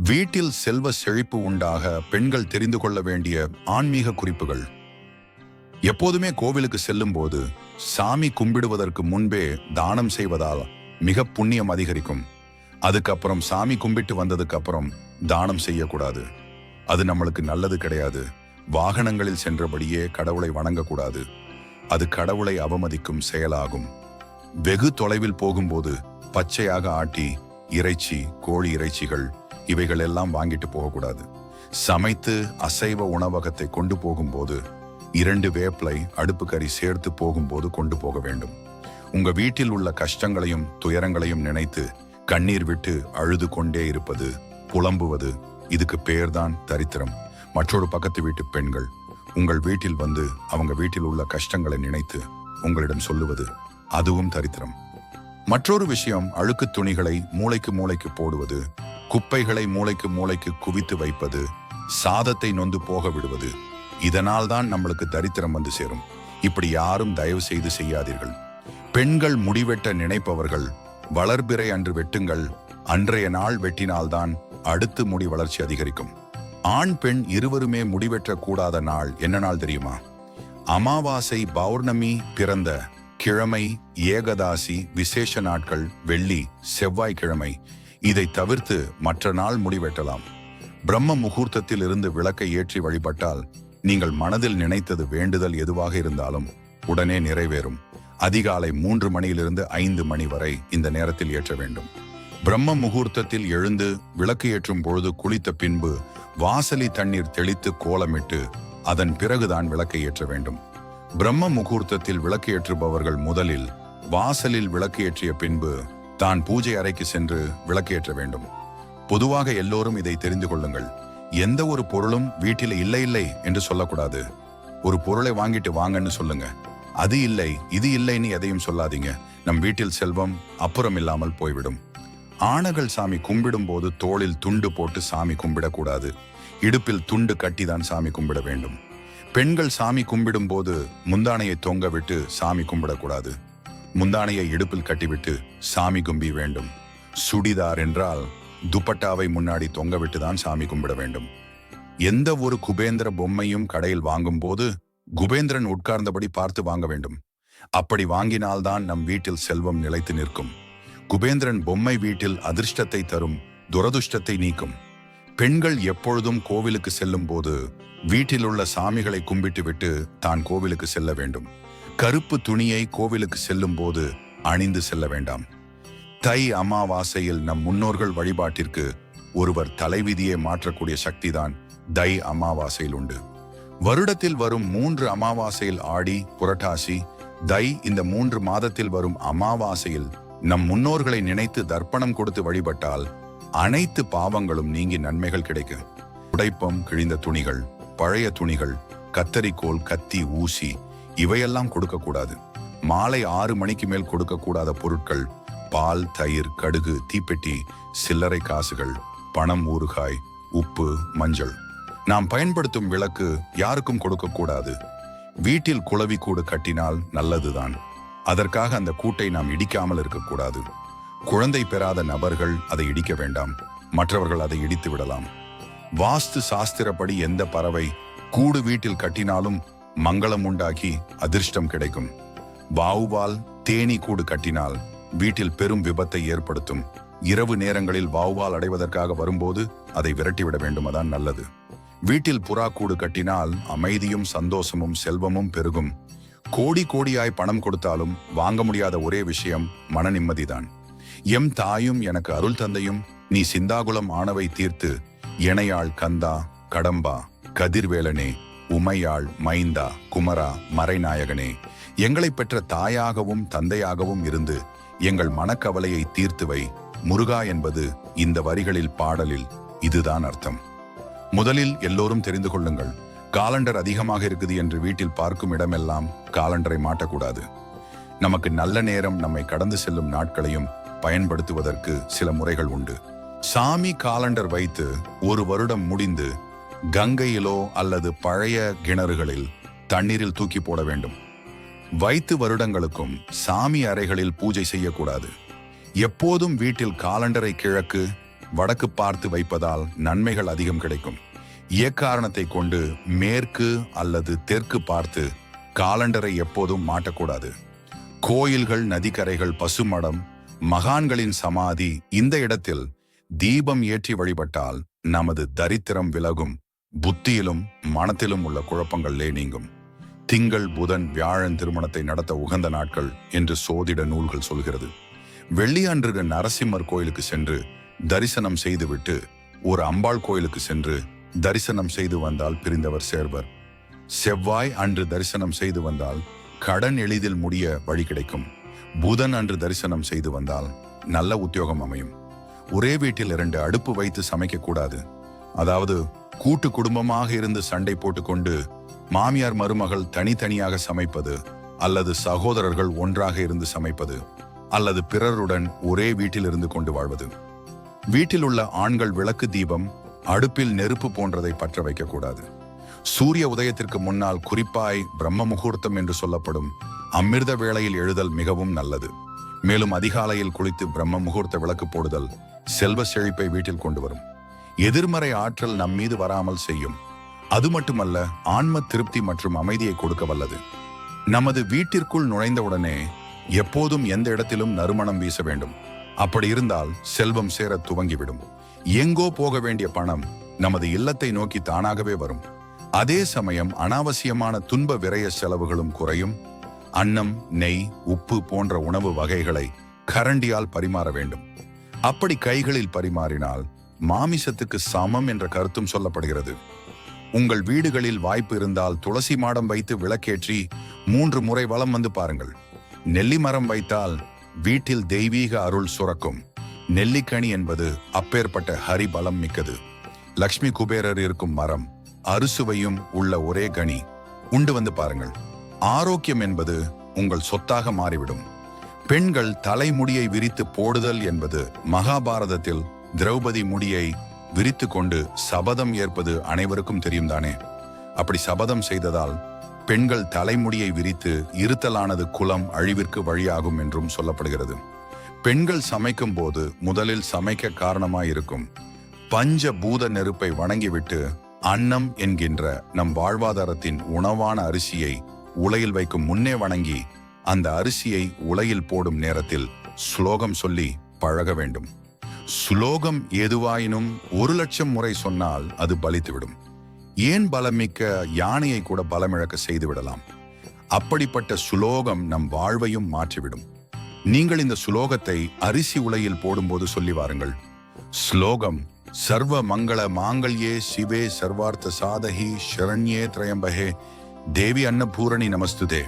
வீட்டில் செல்வ செழிப்பு உண்டாக பெண்கள் தெரிந்து கொள்ள வேண்டிய ஆன்மீக குறிப்புகள். எப்போதுமே கோவிலுக்கு செல்லும் போது சாமி கும்பிடுவதற்கு முன்பே தானம் செய்வதால் மிக புண்ணியம் அதிகரிக்கும். அதுக்கப்புறம் சாமி கும்பிட்டு வந்ததுக்கு அப்புறம் தானம் செய்யக்கூடாது. அது நம்மளுக்கு நல்லது கிடையாது. வாகனங்களில் சென்றபடியே கடவுளை வணங்கக்கூடாது. அது கடவுளை அவமதிக்கும் செயலாகும். வெகு தொலைவில் போகும்போது பச்சையாக ஆட்டி இறைச்சி, கோழி இறைச்சிகள் இவைகள் எல்லாம் வாங்கிட்டு போகக்கூடாது. சமைத்து அசைவ உணவகத்தை கொண்டு போகும்போது 2 வேப்பிலை அடுப்பு கறி சேர்த்து போகும்போது கொண்டு போக வேண்டும். உங்க வீட்டில் உள்ள கஷ்டங்களையும் துயரங்களையும் நினைத்து கண்ணீர் விட்டு அழுது கொண்டே இருப்பது, புலம்புவது, இதுக்கு பேர்தான் தரித்திரம். மற்றொரு பக்கத்து வீட்டு பெண்கள் உங்கள் வீட்டில் வந்து அவங்க வீட்டில் உள்ள கஷ்டங்களை நினைத்து உங்களிடம் சொல்லுவது, அதுவும் தரித்திரம். மற்றொரு விஷயம், அழுக்கு துணிகளை மூளைக்கு மூளைக்கு போடுவது, குப்பைகளை மூளைக்கு மூளைக்கு குவித்து வைப்பது, சாதத்தை நொந்து போக விடுவது. இதனால் தான் நம்மளுக்கு தரித்திரம் வந்து சேரும். இப்படி யாரும் தயவு செய்து செய்யாதீர்கள். பெண்கள் முடிவெட்ட நினைப்பவர்கள் வளர்பிறை அன்று வெட்டுங்கள், அன்றைய நாள் வெட்டினால்தான் அடுத்து முடி வளர்ச்சி அதிகரிக்கும். ஆண் பெண் இருவருமே முடிவெற்ற கூடாத நாள் என்ன நாள் தெரியுமா? அமாவாசை, பௌர்ணமி பிறந்த கிழமை, ஏகதாசி, விசேஷ நாட்கள், வெள்ளி, செவ்வாய்க்கிழமை. இதை தவிர்த்து மற்ற நாள் முடிவெட்டலாம். பிரம்ம முகூர்த்தத்தில் இருந்து விளக்கை ஏற்றி வழிபட்டால் நீங்கள் மனதில் நினைத்தது வேண்டுதல் எதுவாக இருந்தாலும் உடனே நிறைவேறும். அதிகாலை 3 மணியிலிருந்து 5 மணி வரை இந்த நேரத்தில் ஏற்ற வேண்டும். பிரம்ம முகூர்த்தத்தில் எழுந்து விளக்கு ஏற்றும் பொழுது குளித்த பின்பு வாசலி தண்ணீர் தெளித்து கோலமிட்டு அதன் பிறகுதான் விளக்கை ஏற்ற வேண்டும். பிரம்ம முகூர்த்தத்தில் விளக்கு ஏற்றுபவர்கள் முதலில் வாசலில் விளக்கு ஏற்றிய பின்பு தான் பூஜை அறைக்கு சென்று விளக்கு ஏற்ற வேண்டும். பொதுவாக எல்லோரும் இதை தெரிந்து கொள்ளுங்கள். எந்த ஒரு பொருளும் வீட்டில் இல்லை இல்லை என்று சொல்லக்கூடாது. ஒரு பொருளை வாங்கிட்டு வாங்கன்னு சொல்லுங்க. அது இல்லை இது இல்லைன்னு எதையும் சொல்லாதீங்க. நம் வீட்டில் செல்வம் அப்புறம் இல்லாமல் போய்விடும். ஆணகள் சாமி கும்பிடும் போது தோளில் துண்டு போட்டு சாமி கும்பிடக்கூடாது. இடுப்பில் துண்டு கட்டிதான் சாமி கும்பிட வேண்டும். பெண்கள் சாமி கும்பிடும் போது முந்தானையை தொங்க விட்டு சாமி கும்பிடக்கூடாது. முந்தானையை இடுப்பில் கட்டிவிட்டு சாமி கும்பி வேண்டும். சுடிதார் என்றால் துப்பட்டாவை முன்னாடி தொங்க விட்டுதான் சாமி கும்பிட வேண்டும். எந்த ஒரு குபேந்திர பொம்மையும் கடையில் வாங்கும் போது குபேந்திரன் உட்கார்ந்தபடி பார்த்து வாங்க வேண்டும். அப்படி வாங்கினால்தான் நம் வீட்டில் செல்வம் நிலைத்து நிற்கும். குபேந்திரன் பொம்மை வீட்டில் அதிர்ஷ்டத்தை தரும், துரதுஷ்டத்தை நீக்கும். பெண்கள் எப்பொழுதும் கோவிலுக்கு செல்லும் போது வீட்டில் உள்ள சாமிகளை கும்பிட்டு விட்டு தான் கோவிலுக்கு செல்ல வேண்டும். கருப்பு துணியை கோவிலுக்கு செல்லும் போது அணிந்து செல்ல வேண்டாம். தை அமாவாசையில் நம் முன்னோர்கள் வழிபாட்டிற்கு ஒருவர் தலைவிதியை மாற்றக்கூடிய சக்திதான் தை அமாவாசையில் உண்டு. வருடத்தில் வரும் 3 அமாவாசையில் ஆடி, புரட்டாசி, தை, இந்த 3 மாதத்தில் வரும் அமாவாசையில் நம் முன்னோர்களை நினைத்து தர்ப்பணம் கொடுத்து வழிபட்டால் அனைத்து பாவங்களும் நீங்கி நன்மைகள் கிடைக்கும். உடைப்பம், கிழிந்த துணிகள், பழைய துணிகள், கத்தரிக்கோல், கத்தி, ஊசி இவையெல்லாம் கொடுக்கக்கூடாது. மாலை 6 மணிக்கு மேல் கொடுக்கக்கூடாத பொருட்கள் பால், தயிர், கடுகு, தீப்பெட்டி, சில்லறை காசுகள், பணம், ஊறுகாய், உப்பு, மஞ்சள். நாம் பயன்படுத்தும் விளக்கு யாருக்கும் கொடுக்கக்கூடாது. வீட்டில் குளவி கூடு கட்டினால் நல்லதுதான். அதற்காக அந்த கூட்டை நாம் இடிக்காமல் இருக்கக்கூடாது. குழந்தை பெறாத நபர்கள் அதை இடிக்க வேண்டாம். மற்றவர்கள் அதை இடித்து விடலாம். வாஸ்து சாஸ்திரப்படி எந்த பறவை கூடு வீட்டில் கட்டினாலும் மங்களம் உண்டாக்கி அதிர்ஷ்டம் கிடைக்கும். வாவுவால் தேனீ கூடு கட்டினால் வீட்டில் பெரும் விபத்தை ஏற்படுத்தும். இரவு நேரங்களில் வாவுவால் அடைவதற்காக வரும்போது அதை விரட்டிவிட வேண்டும், அதான் நல்லது. வீட்டில் புறா கூடு கட்டினால் அமைதியும் சந்தோஷமும் செல்வமும் பெருகும். கோடி கோடியாய் பணம் கொடுத்தாலும் வாங்க முடியாத ஒரே விஷயம் மன நிம்மதிதான். எம் தாயும் எனக்கு அருள் தந்தையும் நீ சிந்தாகுலம் ஆனவை தீர்த்து எனையாள் கந்தா, கடம்பா, கதிர்வேலனே, உமையாள், மைந்தா, குமரா, மறைநாயகனே, எங்களை பெற்ற தாயாகவும் தந்தையாகவும் இருந்து எங்கள் மனக்கவலையை தீர்த்துவை முருகா என்பது இந்த வரிகளில் பாடலில் இதுதான் அர்த்தம். முதலில் எல்லோரும் தெரிந்து கொள்ளுங்கள், காலண்டர் அதிகமாக இருக்குது என்று வீட்டில் பார்க்கும் இடமெல்லாம் காலண்டரை மாட்டக்கூடாது. நமக்கு நல்ல நேரம், நம்மை கடந்து செல்லும் நாட்களையும் பயன்படுத்துவதற்கு சில முறைகள் உண்டு. சாமி காலண்டர் வைத்து 1 வருடம் முடிந்து கங்கையிலோ அல்லது பழைய கிணறுகளில் தண்ணீரில் தூக்கி போட வேண்டும். வைத்து வருடங்களுக்கும் சாமி அறைகளில் பூஜை செய்யக்கூடாது. எப்போதும் வீட்டில் காலண்டரை கிழக்கு, வடக்கு பார்த்து வைப்பதால் நன்மைகள் அதிகம் கிடைக்கும். எக்காரணத்தை கொண்டு மேற்கு அல்லது தெற்கு பார்த்து காலண்டரை எப்போதும் மாட்டக்கூடாது. கோயில்கள், நதிக்கரைகள், பசுமடம், மகான்களின் சமாதி இந்த இடத்தில் தீபம் ஏற்றி வழிபட்டால் நமது தரித்திரம் விலகும், புத்தியிலும் மனத்திலும் உள்ள குழப்பங்களே நீங்கும். திங்கள், புதன், வியாழன் திருமணத்தை நடத்த உகந்த நாட்கள் என்று சோதிட நூல்கள் சொல்கிறது. வெள்ளியன்று நரசிம்மர் கோயிலுக்கு சென்று தரிசனம் செய்துவிட்டு ஒரு அம்பாள் கோயிலுக்கு சென்று தரிசனம் செய்து வந்தால் பிரிந்தவர் சேர்வர். செவ்வாய் அன்று தரிசனம் செய்து வந்தால் கடன் எளிதில் முடிய வழி கிடைக்கும். புதன் அன்று தரிசனம் செய்து வந்தால் நல்ல உத்தியோகம் அமையும். ஒரே வீட்டில் 2 அடுப்பு வைத்து சமைக்க கூடாது. அதாவது கூட்டு குடும்பமாக இருந்து சண்டை போட்டுக்கொண்டு மாமியார் மருமகள் தனித்தனியாக சமைப்பது, அல்லது சகோதரர்கள் ஒன்றாக இருந்து சமைப்பது, அல்லது பிறருடன் ஒரே வீட்டில் இருந்து கொண்டு வாழ்வது. வீட்டில் உள்ள ஆண்கள் விளக்கு, தீபம், அடுப்பில் நெருப்பு போன்றதை பற்ற வைக்கக்கூடாது. சூரிய உதயத்திற்கு முன்னால், குறிப்பாய் பிரம்ம முகூர்த்தம் என்று சொல்லப்படும் அமிர்த வேளையில் எழுதல் மிகவும் நல்லது. மேலும் அதிகாலையில் குளித்து பிரம்ம முகூர்த்த விளக்கு போடுதல் செல்வ செழிப்பை வீட்டில் கொண்டு வரும். எதிர்மறை ஆற்றல் நம் மீது வராமல் செய்யும். அது மட்டுமல்ல, ஆன்ம திருப்தி மற்றும் அமைதியை கொடுக்க வல்லது. நமது வீட்டிற்குள் நுழைந்தவுடனே எப்போதும் எந்த இடத்திலும் நறுமணம் வீச வேண்டும். அப்படி இருந்தால் செல்வம் சேர துவங்கிவிடும். எங்கோ போக வேண்டிய பணம் நமது இல்லத்தை நோக்கி தானாகவே வரும். அதே சமயம் அனாவசியமான துன்ப விரய செலவுகளும் குறையும். அன்னம், நெய், உப்பு போன்ற உணவு வகைகளை கரண்டியால் பரிமாற வேண்டும். அப்படி கைகளில் பரிமாறினால் மாமிசத்துக்கு சமம் என்ற கருத்தும் சொல்லப்படுகிறது. உங்கள் வீடுகளில் வாய்ப்பு இருந்தால் துளசி மாடம் வைத்து விளக்கேற்றி 3 முறை வலம் வந்து பாருங்கள். நெல்லி மரம் வைத்தால் வீட்டில் தெய்வீக அருள் சுரக்கும். நெல்லிக்கனி என்பது அப்பேற்பட்ட ஹரிபலம் மிக்கது. லக்ஷ்மி குபேரர் இருக்கும் மரம், அறுசுவையும் உள்ள ஒரே கனி. உண்டு வந்து பாருங்கள். ஆரோக்கியம் என்பது உங்கள் சொத்தாக மாறிவிடும். பெண்கள் தலைமுடியை விரித்து போடுதல் என்பது மகாபாரதத்தில் திரௌபதி முடியை விரித்து கொண்டு சபதம் ஏற்பது அனைவருக்கும் தெரியும் தானே. அப்படி சபதம் செய்ததால் பெண்கள் தலைமுடியை விரித்து இருத்தலானது குலம் அழிவிற்கு வழியாகும் என்றும் சொல்லப்படுகிறது. பெண்கள் சமைக்கும் போது முதலில் சமைக்க காரணமாயிருக்கும் பஞ்ச பூத நெருப்பை வணங்கிவிட்டு அன்னம் என்கின்ற நம் வாழ்வாதாரத்தின் உணவான அரிசியை உலையில் வைக்கும் முன்னே வணங்கி அந்த அரிசியை உலையில் போடும் நேரத்தில் ஸ்லோகம் சொல்லி பழக வேண்டும். ஸ்லோகம் எதுவாயினும் 1,00,000 முறை சொன்னால் அது பலித்துவிடும். ஏன் பலமிக்க யானையை கூட பலமிழக்க செய்து விடலாம். அப்படிப்பட்ட சுலோகம் நம் வாழ்வையும் மாற்றிவிடும். நீங்கள் இந்த சுலோகத்தை அரிசி உலையில் போடும்போது சொல்லி வாருங்கள். ஸ்லோகம்: சர்வ மங்கள மாங்கல்யே சிவே சர்வார்த்த சாதகி ஷரண்யே திரயம்பகே தேவி அன்னபூரணி நமஸ்துதே.